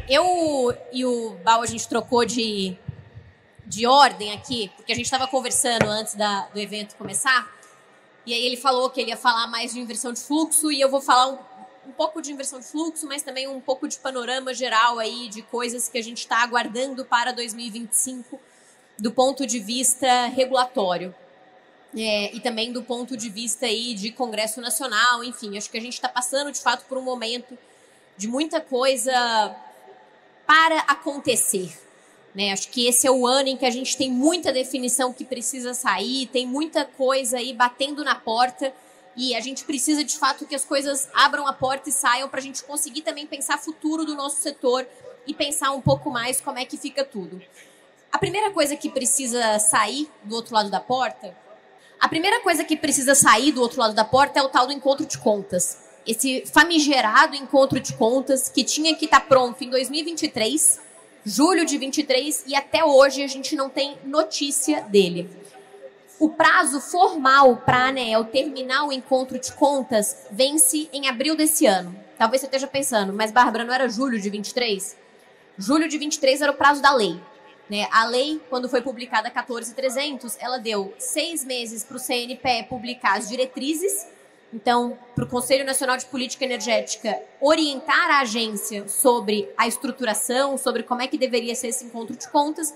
Eu e o Bal, a gente trocou de ordem aqui, porque a gente estava conversando antes do evento começar, e aí ele falou que ele ia falar mais de inversão de fluxo, e eu vou falar um pouco de inversão de fluxo, mas também um pouco de panorama geral aí de coisas que a gente está aguardando para 2025 do ponto de vista regulatório. E também do ponto de vista aí de Congresso Nacional, enfim, acho que a gente está passando de fato por um momento de muita coisa para acontecer, né? Acho que esse é o ano em que a gente tem muita definição que precisa sair, tem muita coisa aí batendo na porta e a gente precisa de fato que as coisas abram a porta e saiam para a gente conseguir também pensar futuro do nosso setor e pensar um pouco mais como é que fica tudo. A primeira coisa que precisa sair do outro lado da porta é o tal do encontro de contas. Esse famigerado encontro de contas que tinha que estar pronto em 2023, julho de 23, e até hoje a gente não tem notícia dele. O prazo formal para a ANEEL terminar o encontro de contas vence em abril desse ano. Talvez você esteja pensando, mas Bárbara, não era julho de 23? Julho de 23 era o prazo da lei. Né? A lei, quando foi publicada 14.300, ela deu 6 meses para o CNPE publicar as diretrizes, então, para o Conselho Nacional de Política Energética orientar a agência sobre a estruturação, sobre como é que deveria ser esse encontro de contas,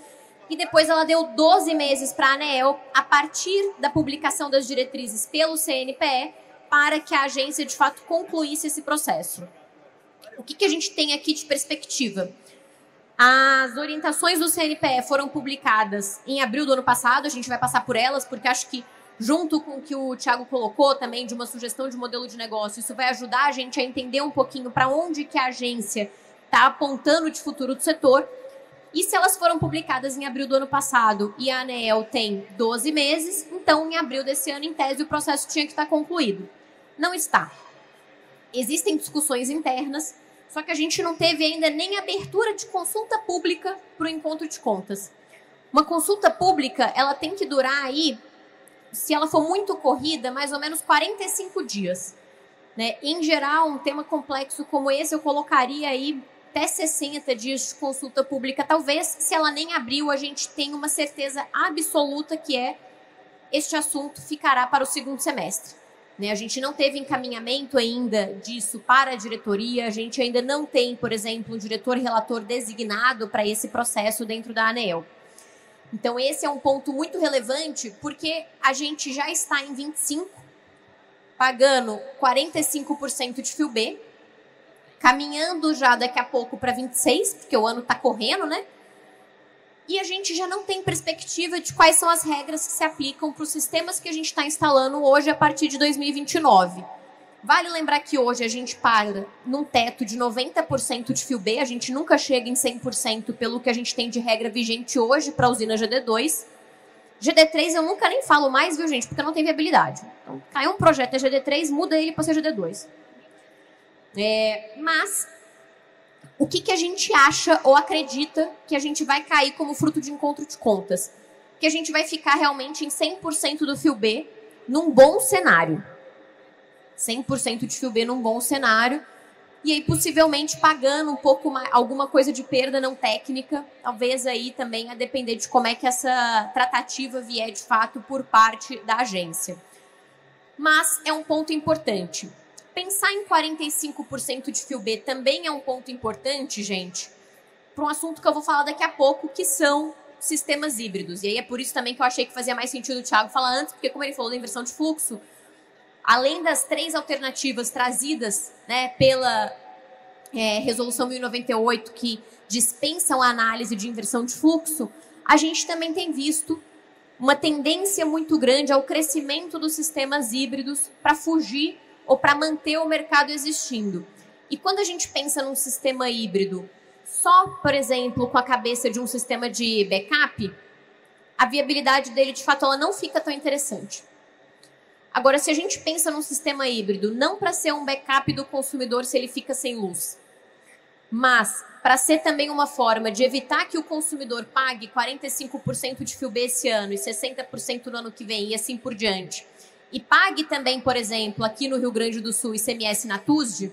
e depois ela deu 12 meses para a ANEEL, a partir da publicação das diretrizes pelo CNPE, para que a agência, de fato, concluísse esse processo. O que a gente tem aqui de perspectiva? As orientações do CNPE foram publicadas em abril do ano passado, a gente vai passar por elas, porque acho que, junto com o que o Thiago colocou também, de uma sugestão de modelo de negócio, isso vai ajudar a gente a entender um pouquinho para onde que a agência está apontando de futuro do setor. E se elas foram publicadas em abril do ano passado e a ANEEL tem 12 meses, então em abril desse ano, em tese, o processo tinha que estar concluído. Não está. Existem discussões internas, só que a gente não teve ainda nem abertura de consulta pública para o encontro de contas. Uma consulta pública, ela tem que durar aí, se ela for muito corrida, mais ou menos 45 dias. Né? Em geral, um tema complexo como esse, eu colocaria aí até 60 dias de consulta pública. Talvez, se ela nem abriu, a gente tenha uma certeza absoluta que este assunto ficará para o segundo semestre. Né? A gente não teve encaminhamento ainda disso para a diretoria, a gente ainda não tem, por exemplo, um diretor-relator designado para esse processo dentro da ANEEL. Então, esse é um ponto muito relevante, porque a gente já está em 25, pagando 45% de FIU B, caminhando já daqui a pouco para 26, porque o ano está correndo, né? E a gente já não tem perspectiva de quais são as regras que se aplicam para os sistemas que a gente está instalando hoje a partir de 2029. Vale lembrar que hoje a gente paga num teto de 90% de FIU B, a gente nunca chega em 100% pelo que a gente tem de regra vigente hoje para a usina GD2. GD3 eu nunca nem falo mais, viu, gente, porque não tem viabilidade. Então, caiu um projeto da GD3, muda ele para ser GD2. Mas o que a gente acha ou acredita que a gente vai cair como fruto de encontro de contas? Que a gente vai ficar realmente em 100% do FIU B num bom cenário. 100% de FIU B num bom cenário. E aí, possivelmente, pagando um pouco mais, alguma coisa de perda não técnica. Talvez aí também a depender de como é que essa tratativa vier de fato por parte da agência. Mas é um ponto importante. Pensar em 45% de FIU B também é um ponto importante, gente, para um assunto que eu vou falar daqui a pouco, que são sistemas híbridos. E aí é por isso também que eu achei que fazia mais sentido o Thiago falar antes, porque como ele falou da inversão de fluxo, além das 3 alternativas trazidas, né, pela Resolução 1098, que dispensam a análise de inversão de fluxo, a gente também tem visto uma tendência muito grande ao crescimento dos sistemas híbridos para fugir ou para manter o mercado existindo. E quando a gente pensa num sistema híbrido, só, por exemplo, com a cabeça de um sistema de backup, a viabilidade dele, de fato, ela não fica tão interessante. Agora, se a gente pensa num sistema híbrido, não para ser um backup do consumidor se ele fica sem luz, mas para ser também uma forma de evitar que o consumidor pague 45% de FIU B esse ano e 60% no ano que vem e assim por diante, e pague também, por exemplo, aqui no Rio Grande do Sul, ICMS na TUSD,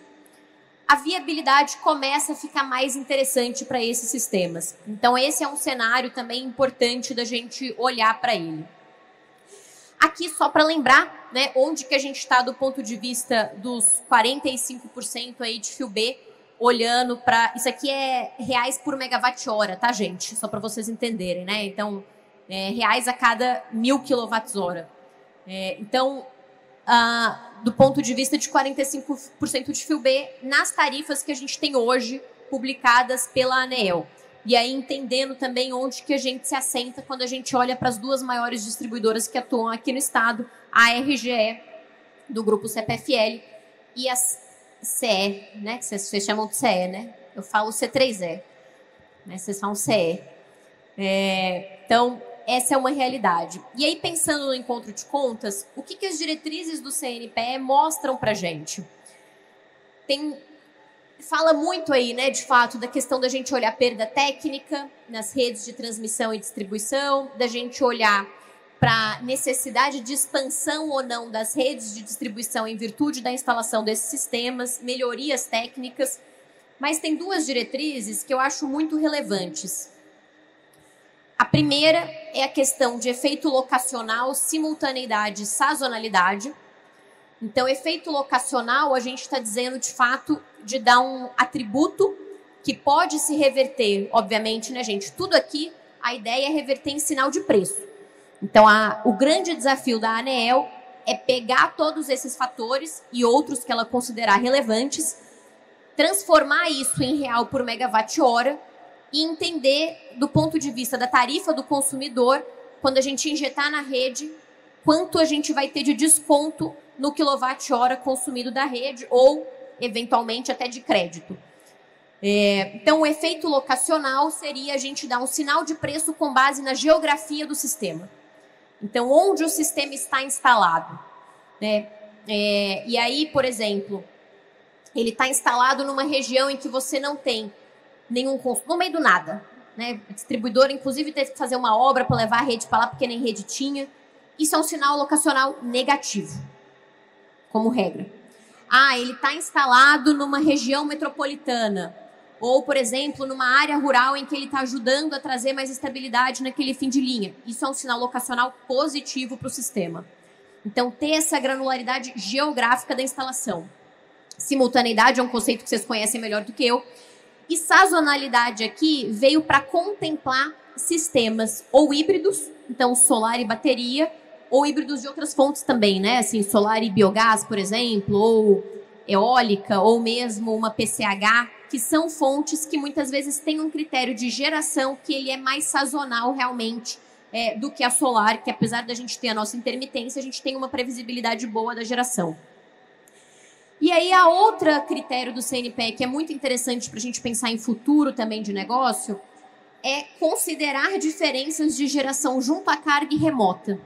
a viabilidade começa a ficar mais interessante para esses sistemas. Então, esse é um cenário também importante da gente olhar para ele. Aqui, só para lembrar, né, onde que a gente está do ponto de vista dos 45% aí de fio B, olhando para... Isso aqui é reais por megawatt-hora, tá, gente? Só para vocês entenderem, né? Então, reais a cada 1.000 kWh. Então, do ponto de vista de 45% de fio B, nas tarifas que a gente tem hoje, publicadas pela ANEEL. E aí, entendendo também onde que a gente se assenta quando a gente olha para as duas maiores distribuidoras que atuam aqui no estado, a RGE, do grupo CPFL, e a CE, né? Que vocês chamam de CE, né? Eu falo C3E, né? Vocês falam CE. Então, essa é uma realidade. E aí, pensando no encontro de contas, o que as diretrizes do CNPE mostram para a gente? Fala muito aí, né, de fato, da questão da gente olhar perda técnica nas redes de transmissão e distribuição, da gente olhar para necessidade de expansão ou não das redes de distribuição em virtude da instalação desses sistemas, melhorias técnicas, mas tem duas diretrizes que eu acho muito relevantes. A primeira é a questão de efeito locacional, simultaneidade e sazonalidade. Então, efeito locacional, a gente está dizendo, de fato, de dar um atributo que pode se reverter, obviamente, né, gente? Tudo aqui, a ideia é reverter em sinal de preço. Então, o grande desafio da ANEEL é pegar todos esses fatores e outros que ela considerar relevantes, transformar isso em real por megawatt-hora e entender, do ponto de vista da tarifa do consumidor, quando a gente injetar na rede, quanto a gente vai ter de desconto no quilowatt-hora consumido da rede ou, eventualmente, até de crédito. Então, o efeito locacional seria a gente dar um sinal de preço com base na geografia do sistema. Então, onde o sistema está instalado, né? E aí, por exemplo, ele está instalado numa região em que você não tem nenhum consumo, no meio do nada, né? A distribuidora, inclusive, teve que fazer uma obra para levar a rede para lá, porque nem rede tinha. Isso é um sinal locacional negativo, como regra. Ele está instalado numa região metropolitana, ou, por exemplo, numa área rural em que ele está ajudando a trazer mais estabilidade naquele fim de linha. Isso é um sinal locacional positivo para o sistema. Então, ter essa granularidade geográfica da instalação. Simultaneidade é um conceito que vocês conhecem melhor do que eu. E sazonalidade aqui veio para contemplar sistemas ou híbridos, então solar e bateria, ou híbridos de outras fontes também, né? Assim, solar e biogás, por exemplo, ou eólica, ou mesmo uma PCH, que são fontes que muitas vezes têm um critério de geração que ele é mais sazonal realmente do que a solar, que apesar da gente ter a nossa intermitência, a gente tem uma previsibilidade boa da geração. E aí, a outra critério do CNPE, que é muito interessante para a gente pensar em futuro também de negócio, é considerar diferenças de geração junto à carga e remota.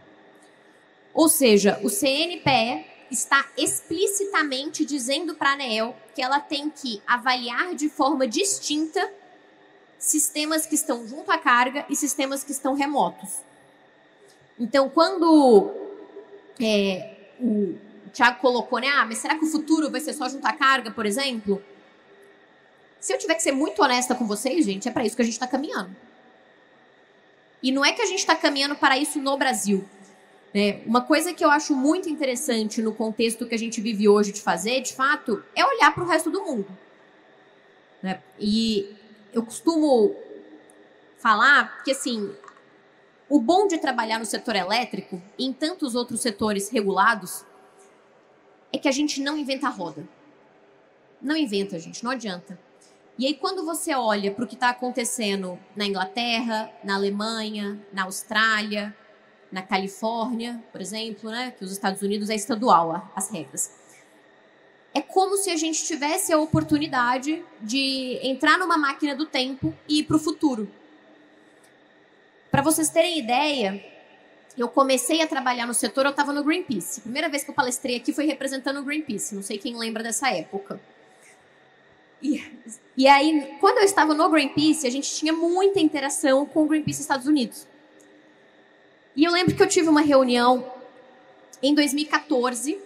Ou seja, o CNPE está explicitamente dizendo para a ANEEL que ela tem que avaliar de forma distinta sistemas que estão junto à carga e sistemas que estão remotos. Então, quando o Thiago colocou, né? Mas será que o futuro vai ser só junto à carga, por exemplo? Se eu tiver que ser muito honesta com vocês, gente, é para isso que a gente está caminhando. E não é que a gente está caminhando para isso no Brasil. Uma coisa que eu acho muito interessante no contexto que a gente vive hoje de fazer, de fato, é olhar para o resto do mundo. E eu costumo falar que, assim, o bom de trabalhar no setor elétrico e em tantos outros setores regulados é que a gente não inventa a roda. Não inventa, gente, não adianta. E aí, quando você olha para o que está acontecendo na Inglaterra, na Alemanha, na Austrália, na Califórnia, por exemplo, né, que os Estados Unidos é estadual as regras. É como se a gente tivesse a oportunidade de entrar numa máquina do tempo e ir para o futuro. Para vocês terem ideia, eu comecei a trabalhar no setor, eu estava no Greenpeace. A primeira vez que eu palestrei aqui foi representando o Greenpeace. Não sei quem lembra dessa época. E aí, quando eu estava no Greenpeace, a gente tinha muita interação com o Greenpeace Estados Unidos. E eu lembro que eu tive uma reunião em 2014,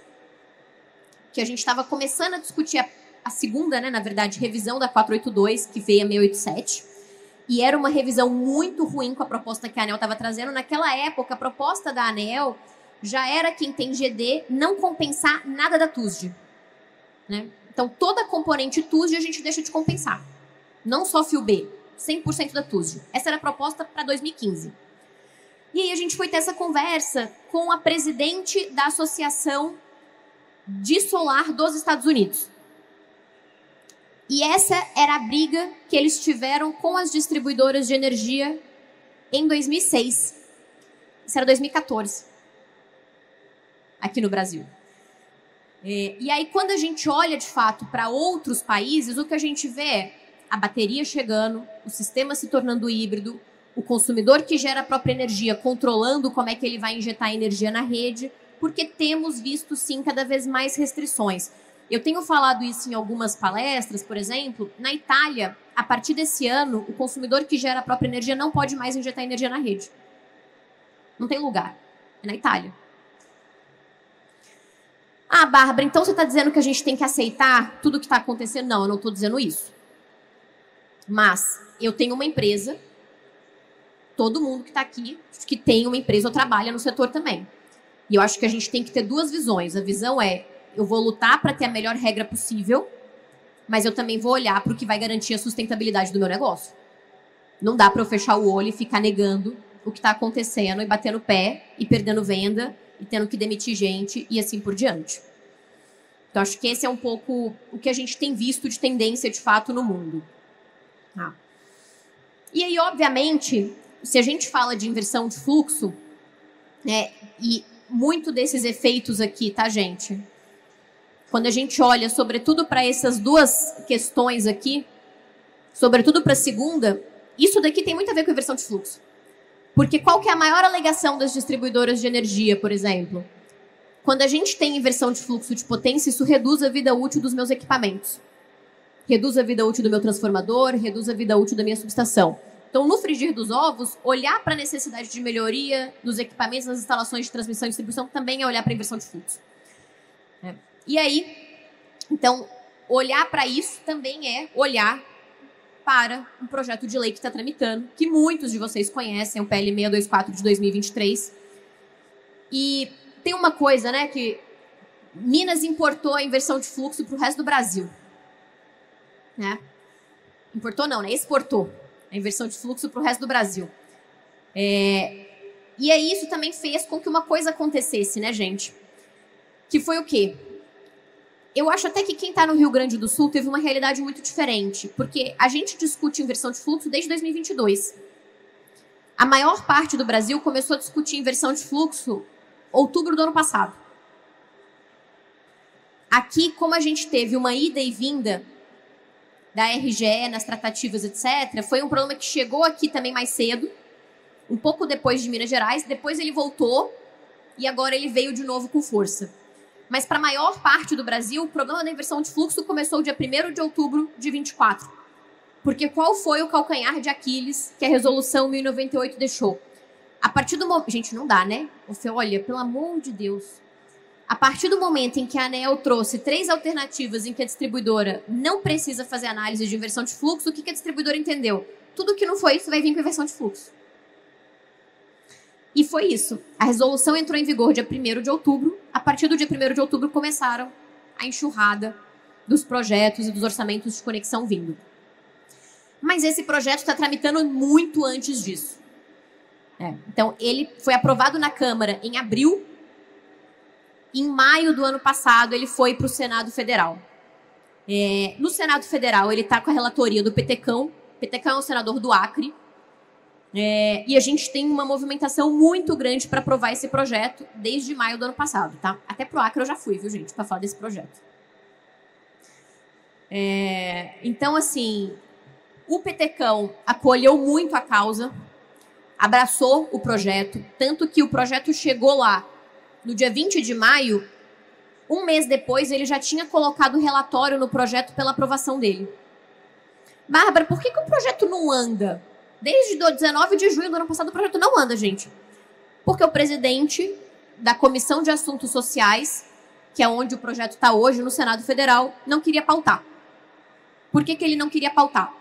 que a gente estava começando a discutir a segunda, né, na verdade, revisão da 482, que veio a 687. E era uma revisão muito ruim com a proposta que a ANEEL estava trazendo. Naquela época, a proposta da ANEEL já era quem tem GD não compensar nada da TUSD. Né? Então, toda componente TUSD a gente deixa de compensar. Não só fio B, 100% da TUSD. Essa era a proposta para 2015. E aí a gente foi ter essa conversa com a presidente da Associação de Solar dos Estados Unidos. E essa era a briga que eles tiveram com as distribuidoras de energia em 2006. Isso era 2014, aqui no Brasil. E aí, quando a gente olha, de fato, para outros países, o que a gente vê é a bateria chegando, o sistema se tornando híbrido, o consumidor que gera a própria energia controlando como é que ele vai injetar energia na rede, porque temos visto, sim, cada vez mais restrições. Eu tenho falado isso em algumas palestras, por exemplo. Na Itália, a partir desse ano, o consumidor que gera a própria energia não pode mais injetar energia na rede. Não tem lugar. É na Itália. Ah, Bárbara, então você está dizendo que a gente tem que aceitar tudo o que está acontecendo? Não, eu não estou dizendo isso. Mas eu tenho uma empresa, todo mundo que está aqui, que tem uma empresa ou trabalha no setor também. E eu acho que a gente tem que ter duas visões. A visão é, eu vou lutar para ter a melhor regra possível, mas eu também vou olhar para o que vai garantir a sustentabilidade do meu negócio. Não dá para eu fechar o olho e ficar negando o que está acontecendo e batendo o pé e perdendo venda e tendo que demitir gente e assim por diante. Então, acho que esse é um pouco o que a gente tem visto de tendência, de fato, no mundo. E aí, obviamente, se a gente fala de inversão de fluxo, né, e muito desses efeitos aqui, tá, gente? Quando a gente olha, sobretudo para essas duas questões aqui, sobretudo para a segunda, isso daqui tem muito a ver com inversão de fluxo. Porque qual que é a maior alegação das distribuidoras de energia, por exemplo? Quando a gente tem inversão de fluxo de potência, isso reduz a vida útil dos meus equipamentos. Reduz a vida útil do meu transformador, reduz a vida útil da minha subestação. Então, no frigir dos ovos, olhar para a necessidade de melhoria dos equipamentos, das instalações de transmissão e distribuição, também é olhar para a inversão de fluxo. E aí, então, olhar para isso também é olhar para um projeto de lei que está tramitando, que muitos de vocês conhecem, o PL 624 de 2023. E tem uma coisa, né, que Minas importou a inversão de fluxo para o resto do Brasil. Né? Importou não, né? Exportou a inversão de fluxo para o resto do Brasil. E aí isso também fez com que uma coisa acontecesse, né, gente? Que foi o quê? Eu acho até que quem está no Rio Grande do Sul teve uma realidade muito diferente, porque a gente discute inversão de fluxo desde 2022. A maior parte do Brasil começou a discutir inversão de fluxo em outubro do ano passado. Aqui, como a gente teve uma ida e vinda da RGE nas tratativas, etc., foi um problema que chegou aqui também mais cedo, um pouco depois de Minas Gerais, depois ele voltou e agora ele veio de novo com força. Mas para a maior parte do Brasil, o problema da inversão de fluxo começou dia 1º de outubro de 24. Porque qual foi o calcanhar de Aquiles que a resolução 1098 deixou? A partir do momento... Gente, não dá, né? Você olha, pelo amor de Deus. A partir do momento em que a ANEEL trouxe 3 alternativas em que a distribuidora não precisa fazer análise de inversão de fluxo, o que a distribuidora entendeu? Tudo que não foi isso vai vir com inversão de fluxo. E foi isso. A resolução entrou em vigor dia 1º de outubro. A partir do dia 1º de outubro começaram a enxurrada dos projetos e dos orçamentos de conexão vindo. Mas esse projeto está tramitando muito antes disso. Então, ele foi aprovado na Câmara em abril. Em maio do ano passado, ele foi para o Senado Federal. No Senado Federal, ele está com a relatoria do Petecão. O Petecão é o senador do Acre. E a gente tem uma movimentação muito grande para aprovar esse projeto desde maio do ano passado, tá? Até pro Acre eu já fui, viu, gente, para falar desse projeto. Então, assim, o Petecão acolheu muito a causa, abraçou o projeto, tanto que o projeto chegou lá no dia 20 de maio, um mês depois ele já tinha colocado o relatório no projeto pela aprovação dele. Bárbara, por que o projeto não anda? Desde 19 de junho do ano passado, o projeto não anda, gente. Porque o presidente da Comissão de Assuntos Sociais, que é onde o projeto está hoje, no Senado Federal, não queria pautar. Por que ele não queria pautar?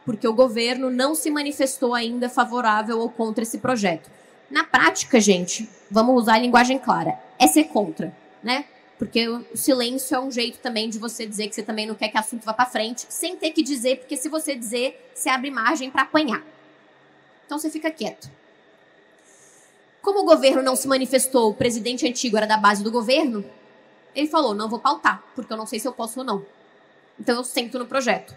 Porque o governo não se manifestou ainda favorável ou contra esse projeto. Na prática, gente, vamos usar a linguagem clara, é ser contra, né? Porque o silêncio é um jeito também de você dizer que você também não quer que o assunto vá para frente, sem ter que dizer, porque se você dizer, você abre margem para apanhar. Então você fica quieto. Como o governo não se manifestou, o presidente antigo era da base do governo, ele falou, não vou pautar, porque eu não sei se eu posso ou não. Então eu sento no projeto.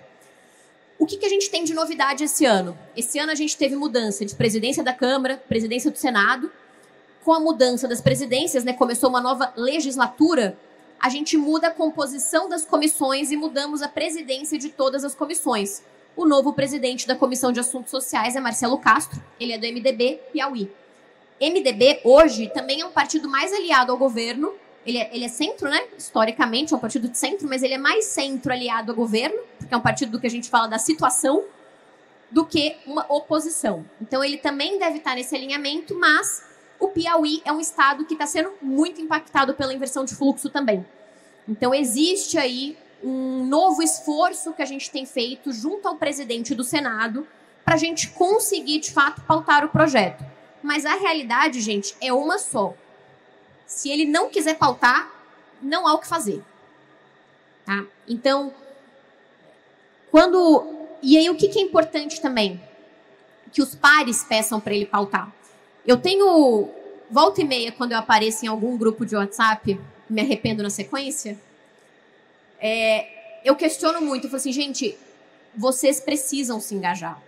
O que a gente tem de novidade esse ano? Esse ano a gente teve mudança de presidência da Câmara, presidência do Senado. Com a mudança das presidências, né, começou uma nova legislatura, a gente muda a composição das comissões e mudamos a presidência de todas as comissões. O novo presidente da Comissão de Assuntos Sociais é Marcelo Castro, ele é do MDB Piauí. MDB, hoje, também é um partido mais aliado ao governo. Ele é centro, né? Historicamente, é um partido de centro, mas ele é mais centro aliado ao governo, porque é um partido do que a gente fala da situação, do que uma oposição. Então, ele também deve estar nesse alinhamento, mas o Piauí é um estado que está sendo muito impactado pela inversão de fluxo também. Então, existe aí um novo esforço que a gente tem feito junto ao presidente do Senado para a gente conseguir, de fato, pautar o projeto. Mas a realidade, gente, é uma só. Se ele não quiser pautar, não há o que fazer. Tá? Então, E aí, o que é importante também? Que os pares peçam para ele pautar. Eu tenho... Volta e meia, quando eu apareço em algum grupo de WhatsApp, me arrependo na sequência, eu questiono muito. Eu falo assim, gente, vocês precisam se engajar.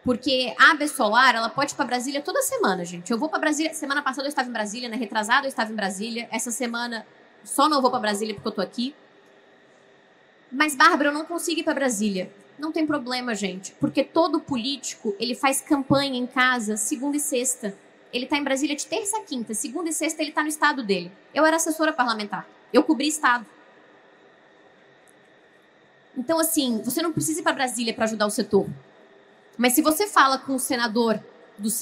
Porque a AB Solar, ela pode ir para Brasília toda semana, gente. Eu vou para Brasília. Semana passada eu estava em Brasília, né? Retrasada eu estava em Brasília. Essa semana só não vou para Brasília porque eu tô aqui. Mas, Bárbara, eu não consigo ir para Brasília. Não tem problema, gente. Porque todo político, ele faz campanha em casa segunda e sexta. Ele tá em Brasília de terça a quinta. Segunda e sexta ele tá no estado dele. Eu era assessora parlamentar. Eu cobri estado. Então, assim, você não precisa ir para Brasília para ajudar o setor. Mas se você fala com o senador dos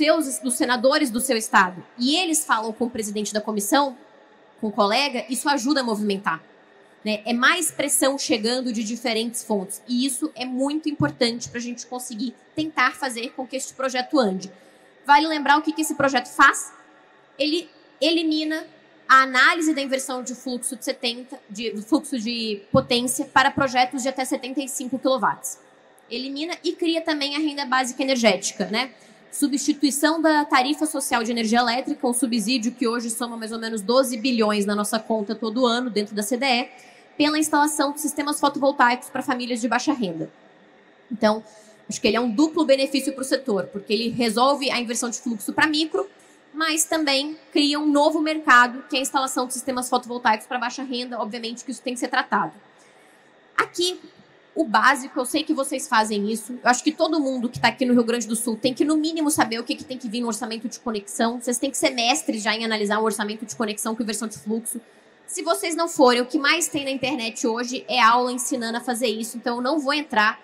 senadores do seu estado e eles falam com o presidente da comissão, com o colega, isso ajuda a movimentar. Né? É mais pressão chegando de diferentes fontes. E isso é muito importante para a gente conseguir tentar fazer com que este projeto ande. Vale lembrar o que esse projeto faz? Ele elimina a análise da inversão de fluxo de fluxo de potência para projetos de até 75 kW. Elimina e cria também a renda básica energética, né? Substituição da tarifa social de energia elétrica, um subsídio que hoje soma mais ou menos 12 bilhões na nossa conta todo ano dentro da CDE, pela instalação de sistemas fotovoltaicos para famílias de baixa renda. Então, acho que ele é um duplo benefício para o setor, porque ele resolve a inversão de fluxo para micro, mas também cria um novo mercado, que é a instalação de sistemas fotovoltaicos para baixa renda. Obviamente que isso tem que ser tratado. Aqui, o básico, eu sei que vocês fazem isso. Eu acho que todo mundo que está aqui no Rio Grande do Sul tem que, no mínimo, saber o que tem que vir no orçamento de conexão. Vocês têm que ser mestres já em analisar um orçamento de conexão com inversão de fluxo. Se vocês não forem, o que mais tem na internet hoje é aula ensinando a fazer isso. Então, eu não vou entrar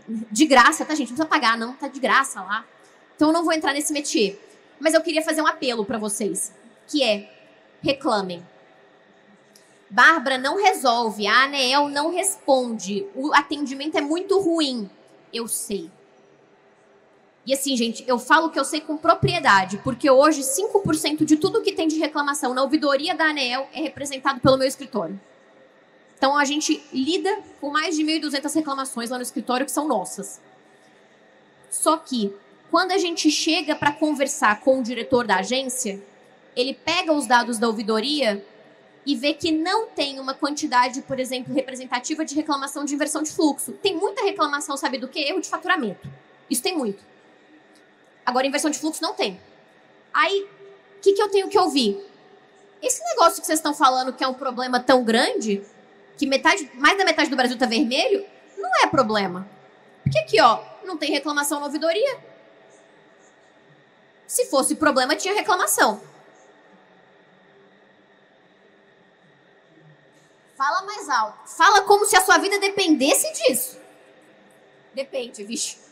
de graça, tá, gente? Não precisa pagar, não. Tá de graça lá. Então, eu não vou entrar nesse métier. Mas eu queria fazer um apelo para vocês, que é, reclamem. Bárbara, não resolve, a ANEEL não responde, o atendimento é muito ruim. Eu sei. E assim, gente, eu falo que eu sei com propriedade, porque hoje 5% de tudo que tem de reclamação na ouvidoria da ANEEL é representado pelo meu escritório. Então, a gente lida com mais de 1.200 reclamações lá no escritório que são nossas. Só que, quando a gente chega para conversar com o diretor da agência, ele pega os dados da ouvidoria e vê que não tem uma quantidade, por exemplo, representativa de reclamação de inversão de fluxo. Tem muita reclamação, sabe do quê? Erro de faturamento. Isso tem muito. Agora, inversão de fluxo não tem. Aí, o que eu tenho que ouvir? Esse negócio que vocês estão falando que é um problema tão grande, que mais da metade do Brasil está vermelho, não é problema. Porque aqui, ó, não tem reclamação na ouvidoria. Se fosse problema, tinha reclamação. Fala mais alto. Fala como se a sua vida dependesse disso. Depende, bicho.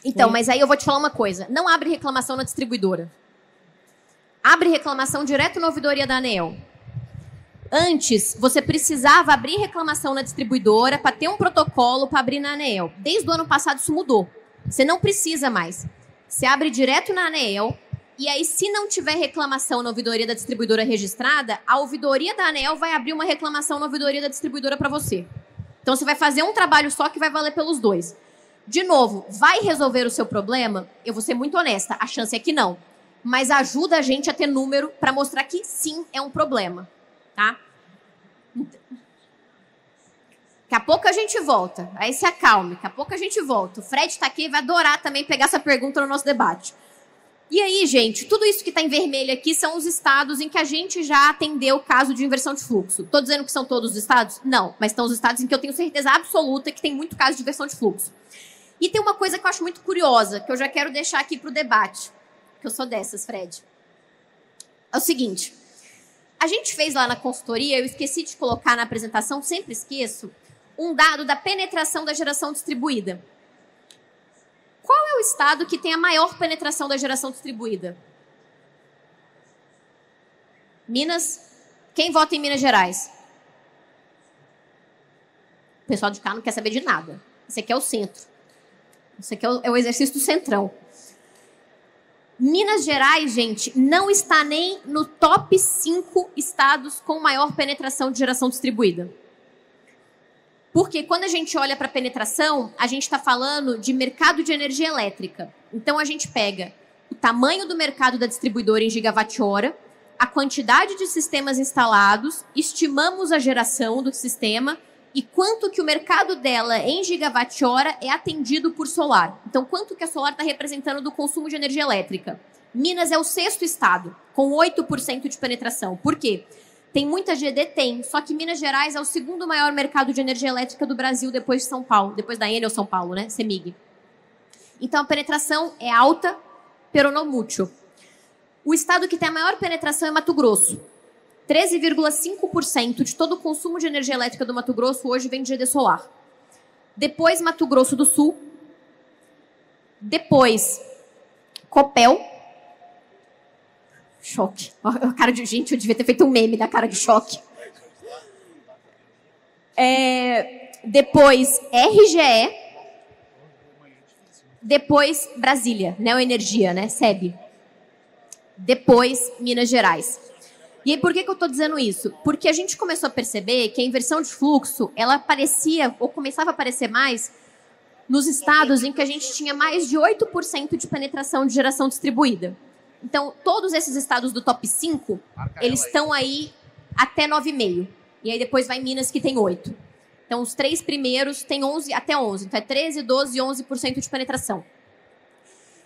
Então, mas aí eu vou te falar uma coisa. Não abre reclamação na distribuidora. Abre reclamação direto na ouvidoria da ANEEL. Antes, você precisava abrir reclamação na distribuidora para ter um protocolo para abrir na ANEEL. Desde o ano passado isso mudou. Você não precisa mais. Você abre direto na ANEEL e aí, se não tiver reclamação na ouvidoria da distribuidora registrada, a ouvidoria da ANEEL vai abrir uma reclamação na ouvidoria da distribuidora para você. Então, você vai fazer um trabalho só que vai valer pelos dois. De novo, vai resolver o seu problema? Eu vou ser muito honesta, a chance é que não. Mas ajuda a gente a ter número para mostrar que sim, é um problema. Tá? Daqui a pouco a gente volta. Aí se acalme. Daqui a pouco a gente volta. O Fred está aqui e vai adorar também pegar essa pergunta no nosso debate. E aí, gente, tudo isso que está em vermelho aqui são os estados em que a gente já atendeu o caso de inversão de fluxo. Estou dizendo que são todos os estados? Não, mas estão os estados em que eu tenho certeza absoluta que tem muito caso de inversão de fluxo. E tem uma coisa que eu acho muito curiosa, que eu já quero deixar aqui para o debate. Que eu sou dessas, Fred. É o seguinte. A gente fez lá na consultoria, eu esqueci de colocar na apresentação, sempre esqueço, um dado da penetração da geração distribuída. Qual é o estado que tem a maior penetração da geração distribuída? Minas? Quem vota em Minas Gerais? O pessoal de cá não quer saber de nada. Esse aqui é o centro. Esse aqui é o exercício do centrão. Minas Gerais, gente, não está nem no top 5 estados com maior penetração de geração distribuída. Porque quando a gente olha para penetração, a gente está falando de mercado de energia elétrica. Então, a gente pega o tamanho do mercado da distribuidora em gigawatt-hora, a quantidade de sistemas instalados, estimamos a geração do sistema e quanto que o mercado dela em gigawatt-hora é atendido por solar. Então, quanto que a solar está representando do consumo de energia elétrica? Minas é o 6º estado, com 8% de penetração. Por quê? Tem muita GD? Tem. Só que Minas Gerais é o 2º maior mercado de energia elétrica do Brasil, depois de São Paulo. Depois da Enel São Paulo, né? CEMIG. Então, a penetração é alta, pero não muito. O estado que tem a maior penetração é Mato Grosso. 13,5% de todo o consumo de energia elétrica do Mato Grosso hoje vem de GD solar. Depois, Mato Grosso do Sul. Depois, Copel. Choque. A cara de gente, eu devia ter feito um meme da cara de choque. Depois, RGE. Depois, Brasília, Neoenergia, né? SEB. Depois, Minas Gerais. E aí, por que eu estou dizendo isso? Porque a gente começou a perceber que a inversão de fluxo, ela aparecia, ou começava a aparecer mais, nos estados em que a gente tinha mais de 8% de penetração de geração distribuída. Então, todos esses estados do top 5, eles estão aí até 9,5%. E aí depois vai Minas, que tem 8%. Então, os 3 primeiros têm 11, até 11%. Então, é 13%, 12% e 11% de penetração.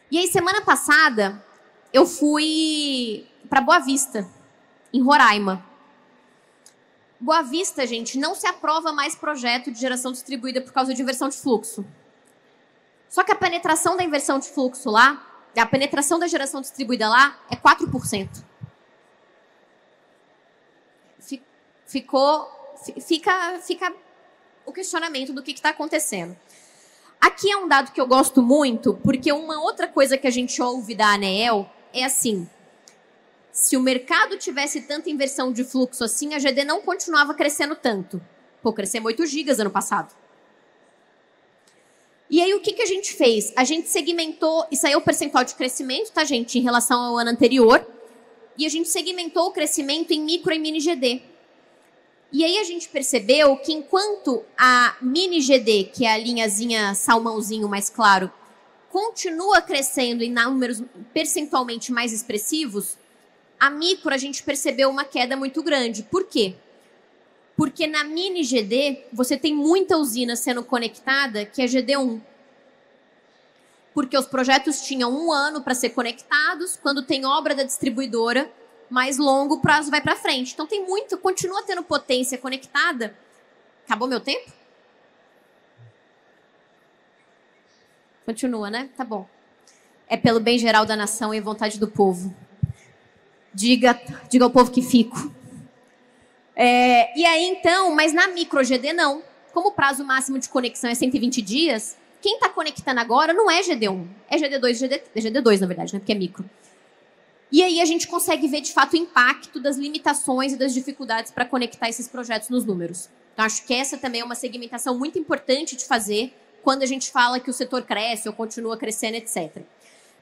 E aí, semana passada, eu fui para Boa Vista, em Roraima. Boa Vista, gente, não se aprova mais projeto de geração distribuída por causa de inversão de fluxo. Só que a penetração da inversão de fluxo lá, a penetração da geração distribuída lá é 4%. Fica o questionamento do que está acontecendo. Aqui é um dado que eu gosto muito, porque uma outra coisa que a gente ouve da ANEEL é assim: se o mercado tivesse tanta inversão de fluxo assim, a GD não continuava crescendo tanto. Pô, crescemos 8 gigas ano passado. E aí, o que a gente fez? A gente segmentou, isso aí é o percentual de crescimento, tá, gente, em relação ao ano anterior, e a gente segmentou o crescimento em micro e mini GD. E aí a gente percebeu que enquanto a mini GD, que é a linhazinha salmãozinho mais claro, continua crescendo em números percentualmente mais expressivos, a micro a gente percebeu uma queda muito grande. Por quê? Porque na mini GD, você tem muita usina sendo conectada, que é GD1. Porque os projetos tinham 1 ano para ser conectados, quando tem obra da distribuidora, mais longo prazo vai para frente. Então tem muito, continua tendo potência conectada. Acabou meu tempo? Continua, né? Tá bom. É pelo bem geral da nação e vontade do povo. Diga ao povo que fico. E aí, então, mas na micro GD não. Como o prazo máximo de conexão é 120 dias, quem está conectando agora não é GD1, é GD2, GD2 na verdade, né, porque é micro. E aí a gente consegue ver, de fato, o impacto das limitações e das dificuldades para conectar esses projetos nos números. Então, acho que essa também é uma segmentação muito importante de fazer quando a gente fala que o setor cresce ou continua crescendo, etc.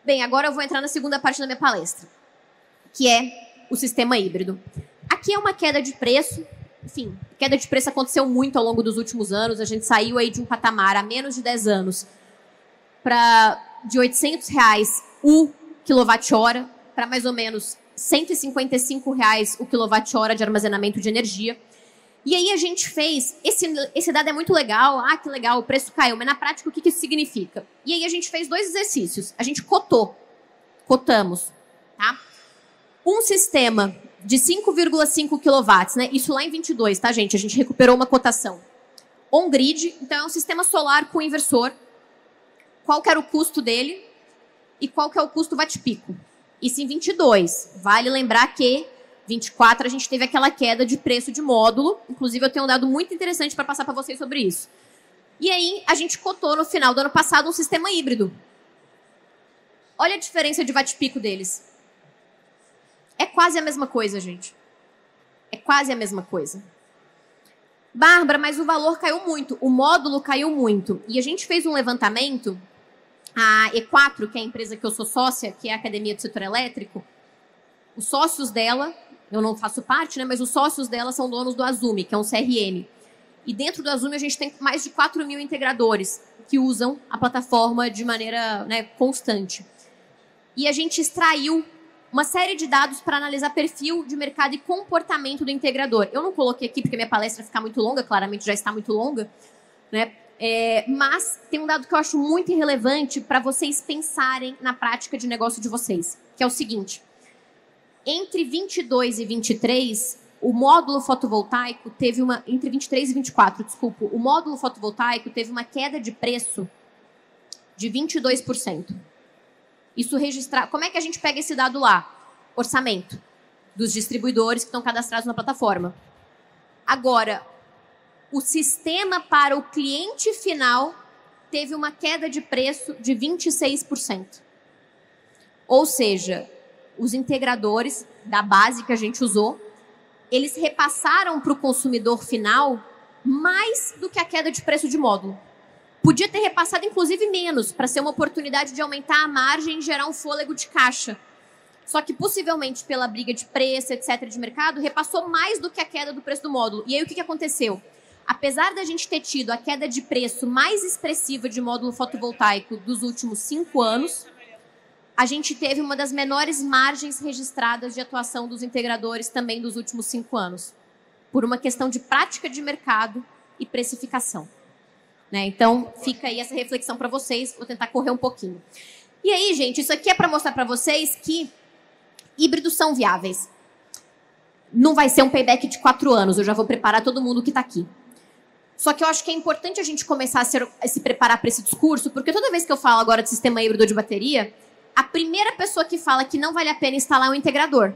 Bem, agora eu vou entrar na segunda parte da minha palestra, que é o sistema híbrido. Aqui é uma queda de preço. Enfim, queda de preço aconteceu muito ao longo dos últimos anos. A gente saiu aí de um patamar há menos de 10 anos de R$800 o quilowatt-hora para mais ou menos R$155 o quilowatt-hora de armazenamento de energia. E aí a gente fez, esse dado é muito legal, que legal, o preço caiu, mas na prática o que isso significa? E aí a gente fez 2 exercícios, a gente cotamos, tá? Um sistema de 5,5 kW, né? Isso lá em 22, tá, gente? A gente recuperou uma cotação. On-grid, então é um sistema solar com inversor. Qual que era o custo dele e qual que é o custo watt-pico? Isso em 22. Vale lembrar que 24 a gente teve aquela queda de preço de módulo. Inclusive, eu tenho um dado muito interessante para passar para vocês sobre isso. E aí, a gente cotou no final do ano passado um sistema híbrido. Olha a diferença de watt-pico deles. É quase a mesma coisa, gente. É quase a mesma coisa. Bárbara, mas o valor caiu muito. O módulo caiu muito. E a gente fez um levantamento. A E4, que é a empresa que eu sou sócia, que é a Academia do Setor Elétrico, os sócios dela, eu não faço parte, né, mas os sócios dela são donos do Azumi, que é um CRM. E dentro do Azumi a gente tem mais de 4.000 integradores que usam a plataforma de maneira, né, constante. E a gente extraiu uma série de dados para analisar perfil de mercado e comportamento do integrador. Eu não coloquei aqui porque minha palestra fica muito longa, claramente já está muito longa, né? Mas tem um dado que eu acho muito relevante para vocês pensarem na prática de negócio de vocês, que é o seguinte. Entre 22 e 23, o módulo fotovoltaico teve uma... Entre 23 e 24, desculpa. O módulo fotovoltaico teve uma queda de preço de 22%. Isso registrar... Como é que a gente pega esse dado lá? Orçamento dos distribuidores que estão cadastrados na plataforma. Agora, o sistema para o cliente final teve uma queda de preço de 26%. Ou seja, os integradores da base que a gente usou, eles repassaram para o consumidor final mais do que a queda de preço de módulo. Podia ter repassado, inclusive, menos, para ser uma oportunidade de aumentar a margem e gerar um fôlego de caixa. Só que, possivelmente, pela briga de preço, etc., de mercado, repassou mais do que a queda do preço do módulo. E aí, o que aconteceu? Apesar da gente ter tido a queda de preço mais expressiva de módulo fotovoltaico dos últimos 5 anos, a gente teve uma das menores margens registradas de atuação dos integradores também dos últimos 5 anos, por uma questão de prática de mercado e precificação. Né? Então, fica aí essa reflexão para vocês. Vou tentar correr um pouquinho. E aí, gente, isso aqui é para mostrar para vocês que híbridos são viáveis. Não vai ser um payback de 4 anos. Eu já vou preparar todo mundo que está aqui. Só que eu acho que é importante a gente começar a se preparar para esse discurso, porque toda vez que eu falo agora de sistema híbrido de bateria, a primeira pessoa que fala que não vale a pena instalar é um integrador.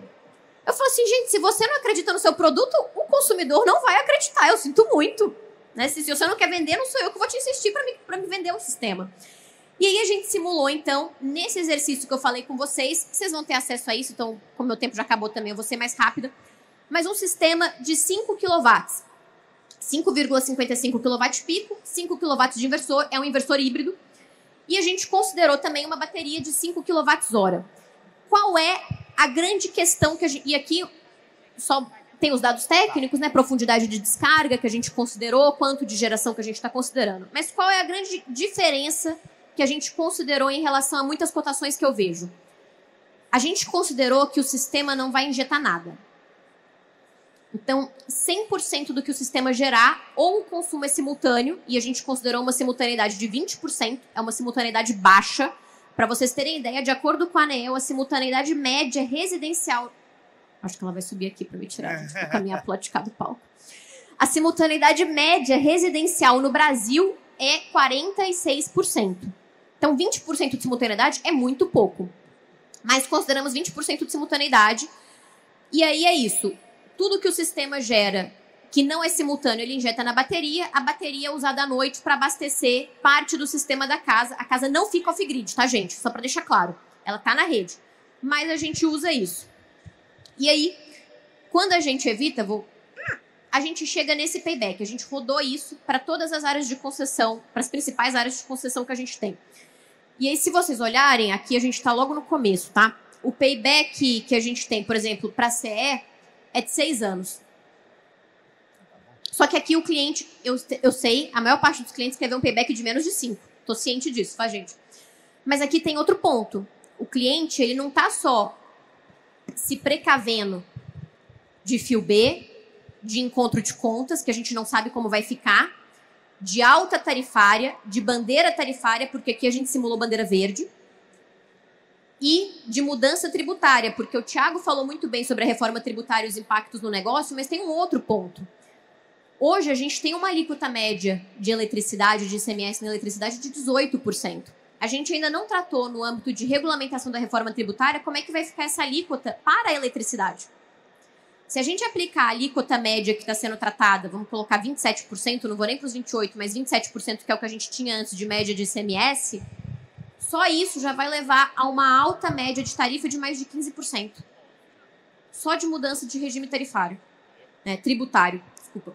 Eu falo assim, gente, se você não acredita no seu produto, o consumidor não vai acreditar. Eu sinto muito. Né? Se você não quer vender, não sou eu que vou te insistir para me vender o sistema. E aí a gente simulou, então, nesse exercício que eu falei com vocês, vocês vão ter acesso a isso, então, como meu tempo já acabou também, eu vou ser mais rápida, mas um sistema de 5 kW, 5,55 kW-pico, 5 kW de inversor, é um inversor híbrido, e a gente considerou também uma bateria de 5 kWh. Qual é a grande questão que a gente... E aqui só... Tem os dados técnicos, né? Profundidade de descarga que a gente considerou, quanto de geração que a gente está considerando. Mas qual é a grande diferença que a gente considerou em relação a muitas cotações que eu vejo? A gente considerou que o sistema não vai injetar nada. Então, 100% do que o sistema gerar, ou o consumo é simultâneo, e a gente considerou uma simultaneidade de 20%, é uma simultaneidade baixa. Para vocês terem ideia, de acordo com a ANEEL, a simultaneidade média residencial... Acho que ela vai subir aqui para me tirar, gente, com a minha plot do palco. A simultaneidade média residencial no Brasil é 46%. Então, 20% de simultaneidade é muito pouco. Mas consideramos 20% de simultaneidade. E aí é isso. Tudo que o sistema gera, que não é simultâneo, ele injeta na bateria, a bateria é usada à noite para abastecer parte do sistema da casa. A casa não fica off-grid, tá, gente? Só para deixar claro. Ela tá na rede. Mas a gente usa isso. E aí, quando a gente evita, a gente chega nesse payback. A gente rodou isso para todas as áreas de concessão, para as principais áreas de concessão que a gente tem. E aí, se vocês olharem, aqui a gente está logo no começo, tá? O payback que a gente tem, por exemplo, para a CE, é de 6 anos. Só que aqui o cliente, eu sei, a maior parte dos clientes quer ver um payback de menos de 5. Tô ciente disso, tá, gente? Mas aqui tem outro ponto. O cliente, ele não tá só se precavendo de fio B, de encontro de contas, que a gente não sabe como vai ficar, de alta tarifária, de bandeira tarifária, porque aqui a gente simulou bandeira verde, e de mudança tributária, porque o Thiago falou muito bem sobre a reforma tributária e os impactos no negócio, mas tem um outro ponto. Hoje, a gente tem uma alíquota média de eletricidade, de ICMS na eletricidade, de 18%. A gente ainda não tratou, no âmbito de regulamentação da reforma tributária, como é que vai ficar essa alíquota para a eletricidade. Se a gente aplicar a alíquota média que está sendo tratada, vamos colocar 27%, não vou nem para os 28%, mas 27%, que é o que a gente tinha antes de média de ICMS, só isso já vai levar a uma alta média de tarifa de mais de 15%. Só de mudança de regime tarifário, né, tributário.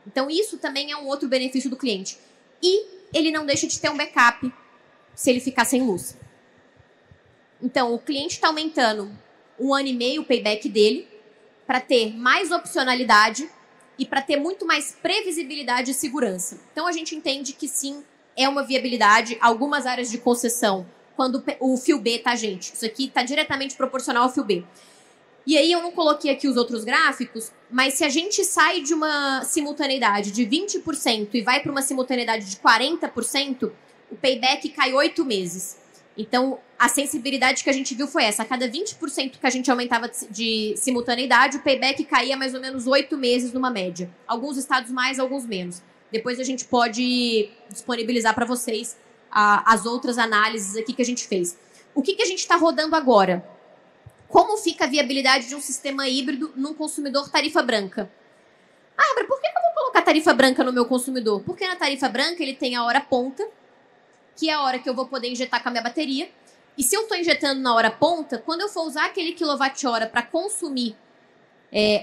Então, isso também é um outro benefício do cliente. E ele não deixa de ter um backup se ele ficar sem luz. Então, o cliente está aumentando 1 ano e meio o payback dele para ter mais opcionalidade e para ter muito mais previsibilidade e segurança. Então, a gente entende que sim, é uma viabilidade. Algumas áreas de concessão, quando o fio B, tá, gente? Isso aqui está diretamente proporcional ao fio B. E aí eu não coloquei aqui os outros gráficos, mas se a gente sai de uma simultaneidade de 20% e vai para uma simultaneidade de 40%, o payback cai 8 meses. Então, a sensibilidade que a gente viu foi essa. A cada 20% que a gente aumentava de simultaneidade, o payback caía mais ou menos 8 meses numa média. Alguns estados mais, alguns menos. Depois a gente pode disponibilizar para vocês as outras análises aqui que a gente fez. O que a gente está rodando agora? Como fica a viabilidade de um sistema híbrido num consumidor tarifa branca? Ah, Bárbara, por que eu vou colocar tarifa branca no meu consumidor? Porque na tarifa branca ele tem a hora ponta, que é a hora que eu vou poder injetar com a minha bateria. E se eu estou injetando na hora ponta, quando eu for usar aquele quilowatt-hora para consumir,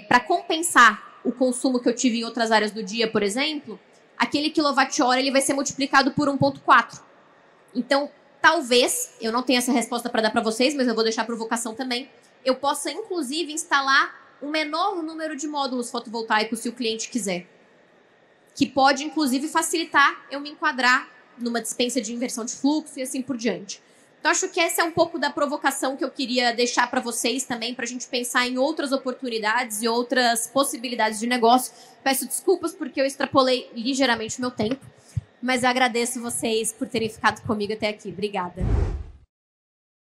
para compensar o consumo que eu tive em outras áreas do dia, por exemplo, aquele quilowatt-hora ele vai ser multiplicado por 1,4. Então, talvez, eu não tenho essa resposta para dar para vocês, mas eu vou deixar a provocação também, eu possa, inclusive, instalar um menor número de módulos fotovoltaicos, se o cliente quiser. Que pode, inclusive, facilitar eu me enquadrar numa dispensa de inversão de fluxo e assim por diante. Então, acho que essa é um pouco da provocação que eu queria deixar para vocês também, para a gente pensar em outras oportunidades e outras possibilidades de negócio. Peço desculpas porque eu extrapolei ligeiramente o meu tempo, mas eu agradeço vocês por terem ficado comigo até aqui. Obrigada.